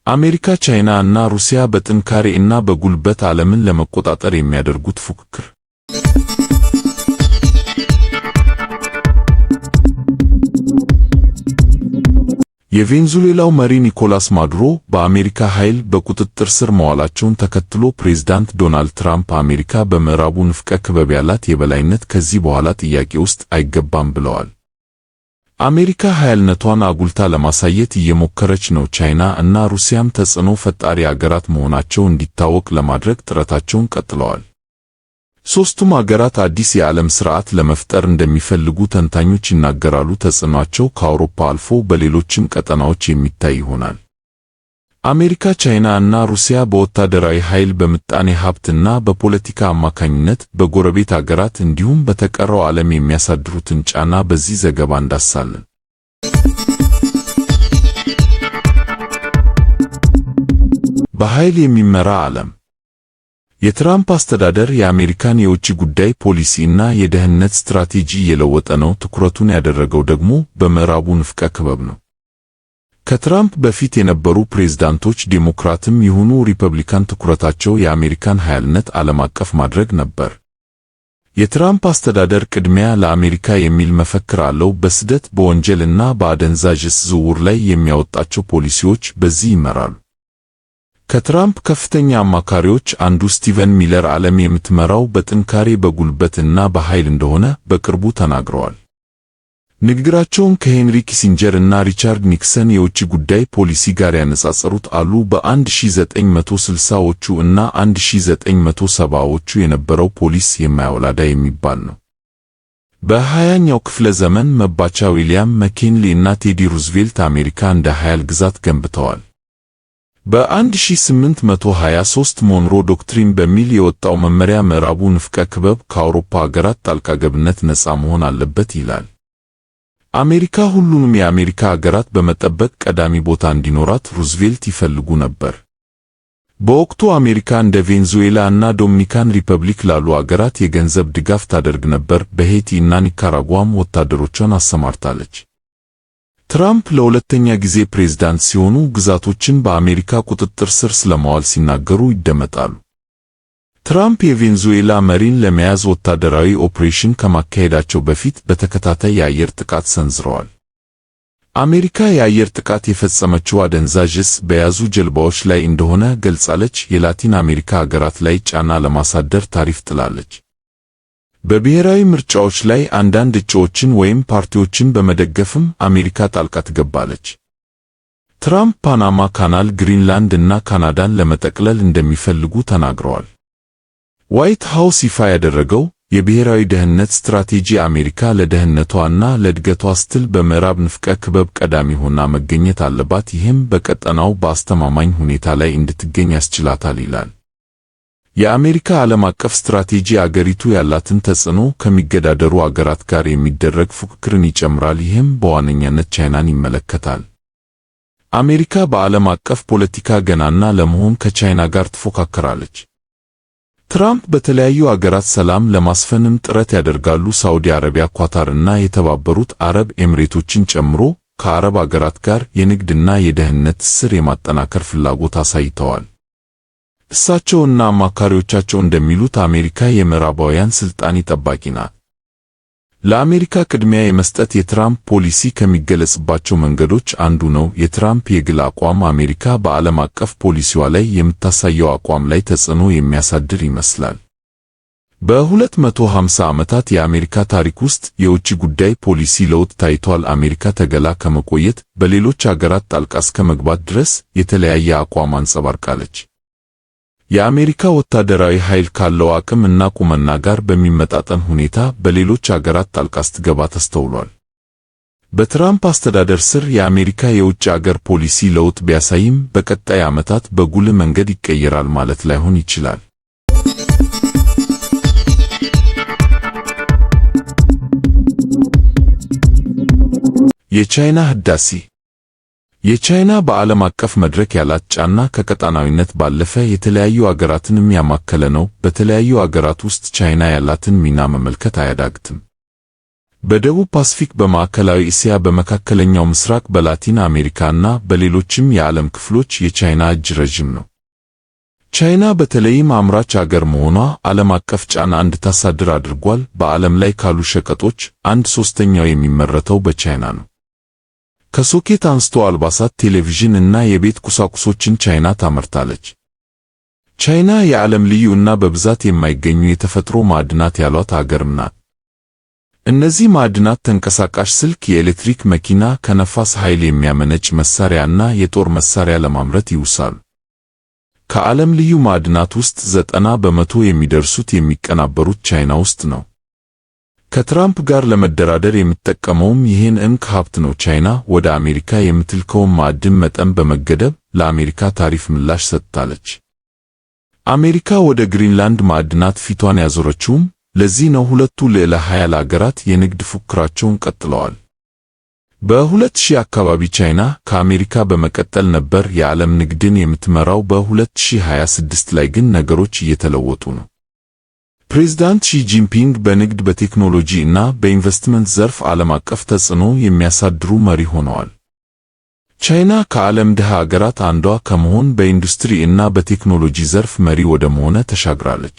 አሜሪካ፣ ቻይና እና ሩሲያ በጥንካሬ እና በጉልበት ዓለምን ለመቆጣጠር የሚያደርጉት ፉክክር። የቬንዙዌላው መሪ ኒኮላስ ማዱሮ በአሜሪካ ኃይል በቁጥጥር ስር መዋላቸውን ተከትሎ ፕሬዝዳንት ዶናልድ ትራምፕ አሜሪካ በምዕራቡ ንፍቀ ክበብ ያላት የበላይነት ከዚህ በኋላ ጥያቄ ውስጥ አይገባም ብለዋል። አሜሪካ ኃያልነቷን አጉልታ ለማሳየት እየሞከረች ነው። ቻይና እና ሩሲያም ተጽዕኖ ፈጣሪ አገራት መሆናቸው እንዲታወቅ ለማድረግ ጥረታቸውን ቀጥለዋል። ሦስቱም አገራት አዲስ የዓለም ሥርዓት ለመፍጠር እንደሚፈልጉ ተንታኞች ይናገራሉ። ተጽዕኖአቸው ከአውሮፓ አልፎ በሌሎችም ቀጠናዎች የሚታይ ይሆናል። አሜሪካ፣ ቻይና እና ሩሲያ በወታደራዊ ኃይል፣ በምጣኔ ሀብትና በፖለቲካ አማካኝነት በጎረቤት አገራት እንዲሁም በተቀረው ዓለም የሚያሳድሩትን ጫና በዚህ ዘገባ እንዳስሳለን። በኃይል የሚመራ ዓለም። የትራምፕ አስተዳደር የአሜሪካን የውጭ ጉዳይ ፖሊሲ እና የደህንነት ስትራቴጂ እየለወጠ ነው። ትኩረቱን ያደረገው ደግሞ በምዕራቡ ንፍቀ ክበብ ነው። ከትራምፕ በፊት የነበሩ ፕሬዝዳንቶች ዴሞክራትም ይሁኑ ሪፐብሊካን ትኩረታቸው የአሜሪካን ኃያልነት ዓለም አቀፍ ማድረግ ነበር። የትራምፕ አስተዳደር ቅድሚያ ለአሜሪካ የሚል መፈክር አለው። በስደት፣ በወንጀል እና በአደንዛዥ ዕፅ ዝውውር ላይ የሚያወጣቸው ፖሊሲዎች በዚህ ይመራሉ። ከትራምፕ ከፍተኛ አማካሪዎች አንዱ ስቲቨን ሚለር ዓለም የምትመራው በጥንካሬ፣ በጉልበት እና በኃይል እንደሆነ በቅርቡ ተናግረዋል። ንግግራቸውን ከሄንሪ ኪሲንጀር እና ሪቻርድ ኒክሰን የውጭ ጉዳይ ፖሊሲ ጋር ያነጻጸሩት አሉ። በ1960ዎቹ እና 1970ዎቹ የነበረው ፖሊስ የማያወላዳ የሚባል ነው። በ20ኛው ክፍለ ዘመን መባቻ ዊልያም መኪንሊ እና ቴዲ ሩዝቬልት አሜሪካ እንደ ኃያል ግዛት ገንብተዋል። በ1823 ሞንሮ ዶክትሪን በሚል የወጣው መመሪያ ምዕራቡ ንፍቀ ክበብ ከአውሮፓ አገራት ጣልቃ ገብነት ነፃ መሆን አለበት ይላል። አሜሪካ ሁሉንም የአሜሪካ አገራት በመጠበቅ ቀዳሚ ቦታ እንዲኖራት ሩዝቬልት ይፈልጉ ነበር። በወቅቱ አሜሪካ እንደ ቬንዙዌላ እና ዶሚኒካን ሪፐብሊክ ላሉ አገራት የገንዘብ ድጋፍ ታደርግ ነበር። በሄይቲ እና ኒካራጓም ወታደሮቿን አሰማርታለች። ትራምፕ ለሁለተኛ ጊዜ ፕሬዝዳንት ሲሆኑ ግዛቶችን በአሜሪካ ቁጥጥር ስር ስለማዋል ሲናገሩ ይደመጣሉ። ትራምፕ የቬንዙዌላ መሪን ለመያዝ ወታደራዊ ኦፕሬሽን ከማካሄዳቸው በፊት በተከታታይ የአየር ጥቃት ሰንዝረዋል። አሜሪካ የአየር ጥቃት የፈጸመችው አደንዛዥ ዕፅ በያዙ ጀልባዎች ላይ እንደሆነ ገልጻለች። የላቲን አሜሪካ አገራት ላይ ጫና ለማሳደር ታሪፍ ጥላለች። በብሔራዊ ምርጫዎች ላይ አንዳንድ እጩዎችን ወይም ፓርቲዎችን በመደገፍም አሜሪካ ጣልቃ ትገባለች። ትራምፕ ፓናማ ካናል፣ ግሪንላንድ እና ካናዳን ለመጠቅለል እንደሚፈልጉ ተናግረዋል። ዋይት ሃውስ ይፋ ያደረገው የብሔራዊ ደህንነት ስትራቴጂ አሜሪካ ለደህንነቷ እና ለእድገቷ ስትል በምዕራብ ንፍቀ ክበብ ቀዳሚ ሆና መገኘት አለባት፣ ይህም በቀጠናው በአስተማማኝ ሁኔታ ላይ እንድትገኝ ያስችላታል ይላል። የአሜሪካ ዓለም አቀፍ ስትራቴጂ አገሪቱ ያላትን ተጽዕኖ ከሚገዳደሩ አገራት ጋር የሚደረግ ፉክክርን ይጨምራል፣ ይህም በዋነኛነት ቻይናን ይመለከታል። አሜሪካ በዓለም አቀፍ ፖለቲካ ገናና ለመሆን ከቻይና ጋር ትፎካከራለች። ትራምፕ በተለያዩ አገራት ሰላም ለማስፈንም ጥረት ያደርጋሉ። ሳዑዲ አረቢያ፣ ኳታር እና የተባበሩት አረብ ኤምሬቶችን ጨምሮ ከአረብ አገራት ጋር የንግድና የደህንነት ትስስር የማጠናከር ፍላጎት አሳይተዋል። እሳቸውና አማካሪዎቻቸው እንደሚሉት አሜሪካ የምዕራባውያን ስልጣኔ ጠባቂ ናት። ለአሜሪካ ቅድሚያ የመስጠት የትራምፕ ፖሊሲ ከሚገለጽባቸው መንገዶች አንዱ ነው። የትራምፕ የግል አቋም አሜሪካ በዓለም አቀፍ ፖሊሲዋ ላይ የምታሳየው አቋም ላይ ተጽዕኖ የሚያሳድር ይመስላል። በ250 ዓመታት የአሜሪካ ታሪክ ውስጥ የውጭ ጉዳይ ፖሊሲ ለውጥ ታይቷል። አሜሪካ ተገላ ከመቆየት በሌሎች አገራት ጣልቃ እስከ መግባት ድረስ የተለያየ አቋም አንጸባርቃለች። የአሜሪካ ወታደራዊ ኃይል ካለው አቅም እና ቁመና ጋር በሚመጣጠን ሁኔታ በሌሎች አገራት ጣልቃ ስትገባ ተስተውሏል። በትራምፕ አስተዳደር ስር የአሜሪካ የውጭ አገር ፖሊሲ ለውጥ ቢያሳይም በቀጣይ ዓመታት በጉልህ መንገድ ይቀየራል ማለት ላይሆን ይችላል። የቻይና ህዳሴ የቻይና በዓለም አቀፍ መድረክ ያላት ጫና ከቀጣናዊነት ባለፈ የተለያዩ አገራትንም ያማከለ ነው። በተለያዩ አገራት ውስጥ ቻይና ያላትን ሚና መመልከት አያዳግትም። በደቡብ ፓሲፊክ፣ በማዕከላዊ እስያ፣ በመካከለኛው ምስራቅ፣ በላቲን አሜሪካና በሌሎችም የዓለም ክፍሎች የቻይና እጅ ረዥም ነው። ቻይና በተለይም አምራች አገር መሆኗ ዓለም አቀፍ ጫና እንድታሳድር አድርጓል። በዓለም ላይ ካሉ ሸቀጦች 1/3 የሚመረተው በቻይና ነው። ከሶኬት አንስቶ አልባሳት፣ ቴሌቪዥን እና የቤት ቁሳቁሶችን ቻይና ታመርታለች። ቻይና የዓለም ልዩ እና በብዛት የማይገኙ የተፈጥሮ ማዕድናት ያሏት አገርም ናት። እነዚህ ማዕድናት ተንቀሳቃሽ ስልክ፣ የኤሌክትሪክ መኪና፣ ከነፋስ ኃይል የሚያመነጭ መሳሪያ እና የጦር መሳሪያ ለማምረት ይውሳሉ። ከዓለም ልዩ ማዕድናት ውስጥ 90% የሚደርሱት የሚቀናበሩት ቻይና ውስጥ ነው። ከትራምፕ ጋር ለመደራደር የምትጠቀመውም ይህን እምቅ ሀብት ነው። ቻይና ወደ አሜሪካ የምትልከውን ማዕድን መጠን በመገደብ ለአሜሪካ ታሪፍ ምላሽ ሰጥታለች። አሜሪካ ወደ ግሪንላንድ ማዕድናት ፊቷን ያዞረችውም ለዚህ ነው። ሁለቱ ልዕለ ኃያል አገራት የንግድ ፉክክራቸውን ቀጥለዋል። በ2000 አካባቢ ቻይና ከአሜሪካ በመቀጠል ነበር የዓለም ንግድን የምትመራው። በ2026 ላይ ግን ነገሮች እየተለወጡ ነው። ፕሬዝዳንት ሺ ጂንፒንግ በንግድ፣ በቴክኖሎጂ እና በኢንቨስትመንት ዘርፍ ዓለም አቀፍ ተጽዕኖ የሚያሳድሩ መሪ ሆነዋል። ቻይና ከዓለም ድሃ አገራት አንዷ ከመሆን በኢንዱስትሪ እና በቴክኖሎጂ ዘርፍ መሪ ወደ መሆን ተሻግራለች።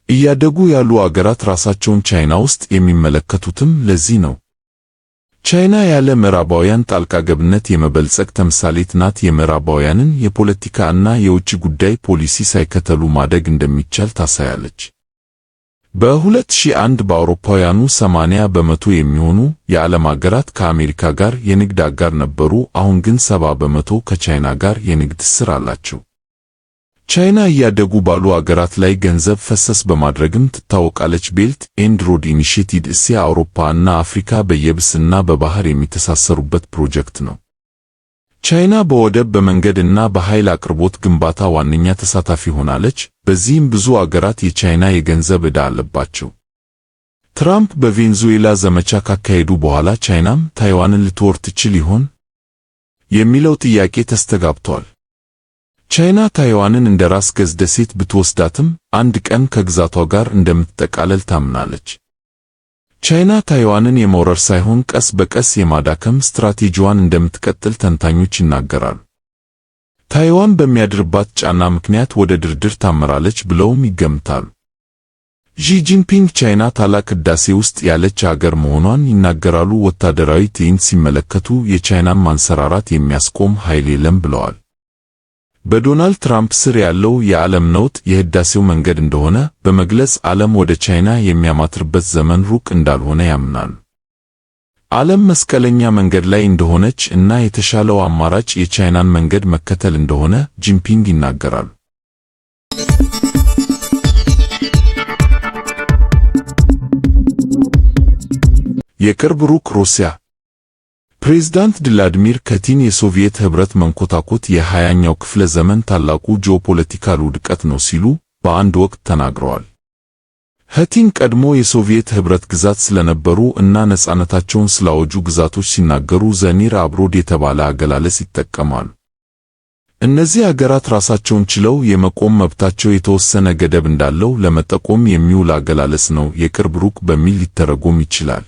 እያደጉ ያሉ አገራት ራሳቸውን ቻይና ውስጥ የሚመለከቱትም ለዚህ ነው። ቻይና ያለ ምዕራባውያን ጣልቃ ገብነት የመበልጸግ ተምሳሌት ናት። የምዕራባውያንን የፖለቲካ እና የውጭ ጉዳይ ፖሊሲ ሳይከተሉ ማደግ እንደሚቻል ታሳያለች። በ2001 በአውሮፓውያኑ 80% የሚሆኑ የዓለም አገራት ከአሜሪካ ጋር የንግድ አጋር ነበሩ። አሁን ግን 70% ከቻይና ጋር የንግድ ትስስር አላቸው። ቻይና እያደጉ ባሉ አገራት ላይ ገንዘብ ፈሰስ በማድረግም ትታወቃለች። ቤልት ኤንድ ሮድ ኢኒሼቲቭ እስያ፣ አውሮፓ እና አፍሪካ በየብስና በባህር የሚተሳሰሩበት ፕሮጀክት ነው። ቻይና በወደብ፣ በመንገድ እና በኃይል አቅርቦት ግንባታ ዋነኛ ተሳታፊ ሆናለች። በዚህም ብዙ አገራት የቻይና የገንዘብ ዕዳ አለባቸው። ትራምፕ በቬንዙዌላ ዘመቻ ካካሄዱ በኋላ ቻይናም ታይዋንን ልትወር ትችል ይሆን የሚለው ጥያቄ ተስተጋብቷል። ቻይና ታይዋንን እንደ ራስ ገዝ ደሴት ብትወስዳትም አንድ ቀን ከግዛቷ ጋር እንደምትጠቃለል ታምናለች። ቻይና ታይዋንን የመውረር ሳይሆን ቀስ በቀስ የማዳከም ስትራቴጂዋን እንደምትቀጥል ተንታኞች ይናገራሉ። ታይዋን በሚያድርባት ጫና ምክንያት ወደ ድርድር ታመራለች ብለውም ይገምታሉ። ሺ ጂንፒንግ ቻይና ታላቅ ሕዳሴ ውስጥ ያለች አገር መሆኗን ይናገራሉ። ወታደራዊ ትዕይንት ሲመለከቱ የቻይናን ማንሰራራት የሚያስቆም ኃይል የለም ብለዋል። በዶናልድ ትራምፕ ስር ያለው የዓለም ነውጥ የሕዳሴው መንገድ እንደሆነ በመግለጽ ዓለም ወደ ቻይና የሚያማትርበት ዘመን ሩቅ እንዳልሆነ ያምናሉ። ዓለም መስቀለኛ መንገድ ላይ እንደሆነች እና የተሻለው አማራጭ የቻይናን መንገድ መከተል እንደሆነ ጂንፒንግ ይናገራሉ። የቅርብ ሩቅ ሩሲያ ፕሬዝዳንት ቭላድሚር ፑቲን የሶቪየት ኅብረት መንኮታኮት የ20ኛው ክፍለ ዘመን ታላቁ ጂኦፖለቲካል ውድቀት ነው ሲሉ በአንድ ወቅት ተናግረዋል። ፑቲን ቀድሞ የሶቪየት ኅብረት ግዛት ስለነበሩ እና ነጻነታቸውን ስላወጁ ግዛቶች ሲናገሩ ዘኒር አብሮድ የተባለ አገላለጽ ይጠቀማሉ። እነዚህ አገራት ራሳቸውን ችለው የመቆም መብታቸው የተወሰነ ገደብ እንዳለው ለመጠቆም የሚውል አገላለጽ ነው። የቅርብ ሩቅ በሚል ሊተረጎም ይችላል።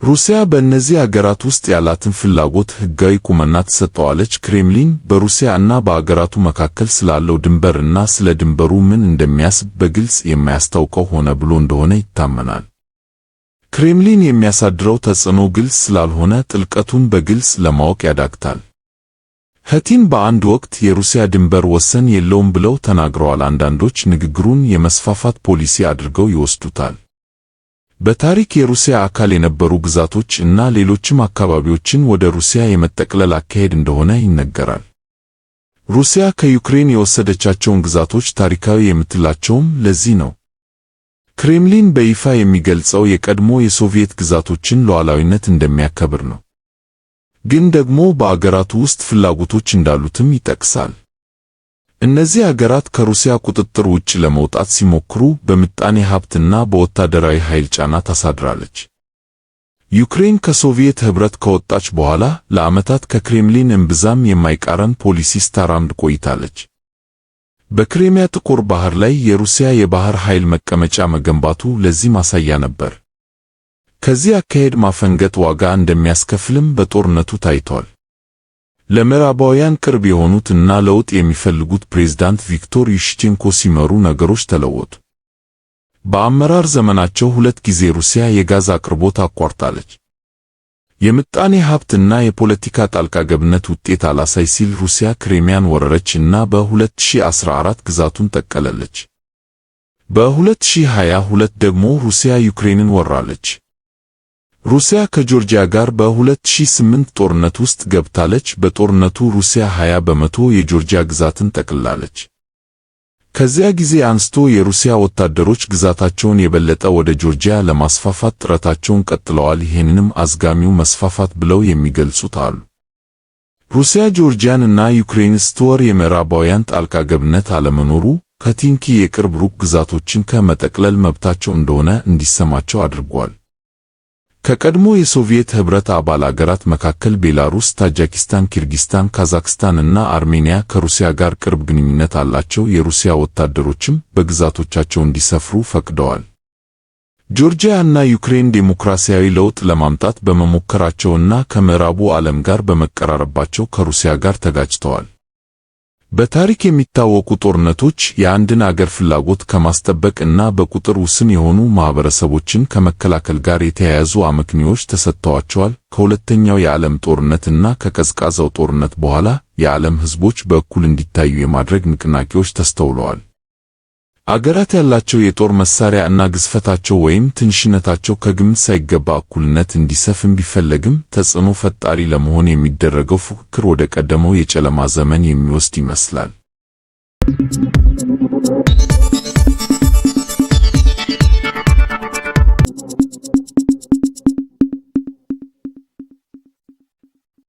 ሩሲያ በእነዚህ አገራት ውስጥ ያላትን ፍላጎት ሕጋዊ ቁመና ትሰጠዋለች። ክሬምሊን በሩሲያ እና በአገራቱ መካከል ስላለው ድንበር እና ስለ ድንበሩ ምን እንደሚያስብ በግልጽ የማያስታውቀው ሆነ ብሎ እንደሆነ ይታመናል። ክሬምሊን የሚያሳድረው ተጽዕኖ ግልጽ ስላልሆነ ጥልቀቱን በግልጽ ለማወቅ ያዳግታል። ፑቲን በአንድ ወቅት የሩሲያ ድንበር ወሰን የለውም ብለው ተናግረዋል። አንዳንዶች ንግግሩን የመስፋፋት ፖሊሲ አድርገው ይወስዱታል። በታሪክ የሩሲያ አካል የነበሩ ግዛቶች እና ሌሎችም አካባቢዎችን ወደ ሩሲያ የመጠቅለል አካሄድ እንደሆነ ይነገራል። ሩሲያ ከዩክሬን የወሰደቻቸውን ግዛቶች ታሪካዊ የምትላቸውም ለዚህ ነው። ክሬምሊን በይፋ የሚገልጸው የቀድሞ የሶቪየት ግዛቶችን ሉዓላዊነት እንደሚያከብር ነው፣ ግን ደግሞ በአገራቱ ውስጥ ፍላጎቶች እንዳሉትም ይጠቅሳል። እነዚህ አገራት ከሩሲያ ቁጥጥር ውጭ ለመውጣት ሲሞክሩ በምጣኔ ሀብትና በወታደራዊ ኃይል ጫና ታሳድራለች። ዩክሬን ከሶቪየት ኅብረት ከወጣች በኋላ ለዓመታት ከክሬምሊን እምብዛም የማይቃረን ፖሊሲ ስታራምድ ቆይታለች። በክሬሚያ ጥቁር ባህር ላይ የሩሲያ የባህር ኃይል መቀመጫ መገንባቱ ለዚህ ማሳያ ነበር። ከዚህ አካሄድ ማፈንገጥ ዋጋ እንደሚያስከፍልም በጦርነቱ ታይቷል። ለምዕራባውያን ቅርብ የሆኑት እና ለውጥ የሚፈልጉት ፕሬዝዳንት ቪክቶር ዩሽቼንኮ ሲመሩ ነገሮች ተለወጡ። በአመራር ዘመናቸው 2 ጊዜ ሩሲያ የጋዝ አቅርቦት አቋርጣለች። የምጣኔ ሀብትና የፖለቲካ ጣልቃ ገብነት ውጤት አላሳይ ሲል ሩሲያ ክሬሚያን ወረረች እና በ2014 ግዛቱን ጠቀለለች። በ2022 ደግሞ ሩሲያ ዩክሬንን ወራለች። ሩሲያ ከጆርጂያ ጋር በ2008 ጦርነት ውስጥ ገብታለች። በጦርነቱ ሩሲያ 20 በመቶ የጆርጂያ ግዛትን ጠቅልላለች። ከዚያ ጊዜ አንስቶ የሩሲያ ወታደሮች ግዛታቸውን የበለጠ ወደ ጆርጂያ ለማስፋፋት ጥረታቸውን ቀጥለዋል። ይህንንም አዝጋሚው መስፋፋት ብለው የሚገልጹት አሉ። ሩሲያ ጆርጂያን እና ዩክሬንን ስትወር የምዕራባውያን ጣልቃ ገብነት አለመኖሩ ከቲንኪ የቅርብ ሩቅ ግዛቶችን ከመጠቅለል መብታቸው እንደሆነ እንዲሰማቸው አድርጓል። ከቀድሞ የሶቪየት ኅብረት አባል አገራት መካከል ቤላሩስ፣ ታጂኪስታን፣ ኪርጊስታን፣ ካዛክስታን እና አርሜኒያ ከሩሲያ ጋር ቅርብ ግንኙነት አላቸው። የሩሲያ ወታደሮችም በግዛቶቻቸው እንዲሰፍሩ ፈቅደዋል። ጆርጂያ እና ዩክሬን ዴሞክራሲያዊ ለውጥ ለማምጣት በመሞከራቸውና ከምዕራቡ ዓለም ጋር በመቀራረባቸው ከሩሲያ ጋር ተጋጭተዋል። በታሪክ የሚታወቁ ጦርነቶች የአንድን አገር ፍላጎት ከማስጠበቅ እና በቁጥር ውስን የሆኑ ማህበረሰቦችን ከመከላከል ጋር የተያያዙ አመክንዮዎች ተሰጥተዋቸዋል። ከሁለተኛው የዓለም ጦርነት እና ከቀዝቃዛው ጦርነት በኋላ የዓለም ሕዝቦች በእኩል እንዲታዩ የማድረግ ንቅናቄዎች ተስተውለዋል። አገራት ያላቸው የጦር መሳሪያ እና ግዝፈታቸው ወይም ትንሽነታቸው ከግምት ሳይገባ እኩልነት እንዲሰፍን ቢፈለግም ተጽዕኖ ፈጣሪ ለመሆን የሚደረገው ፉክክር ወደ ቀደመው የጨለማ ዘመን የሚወስድ ይመስላል።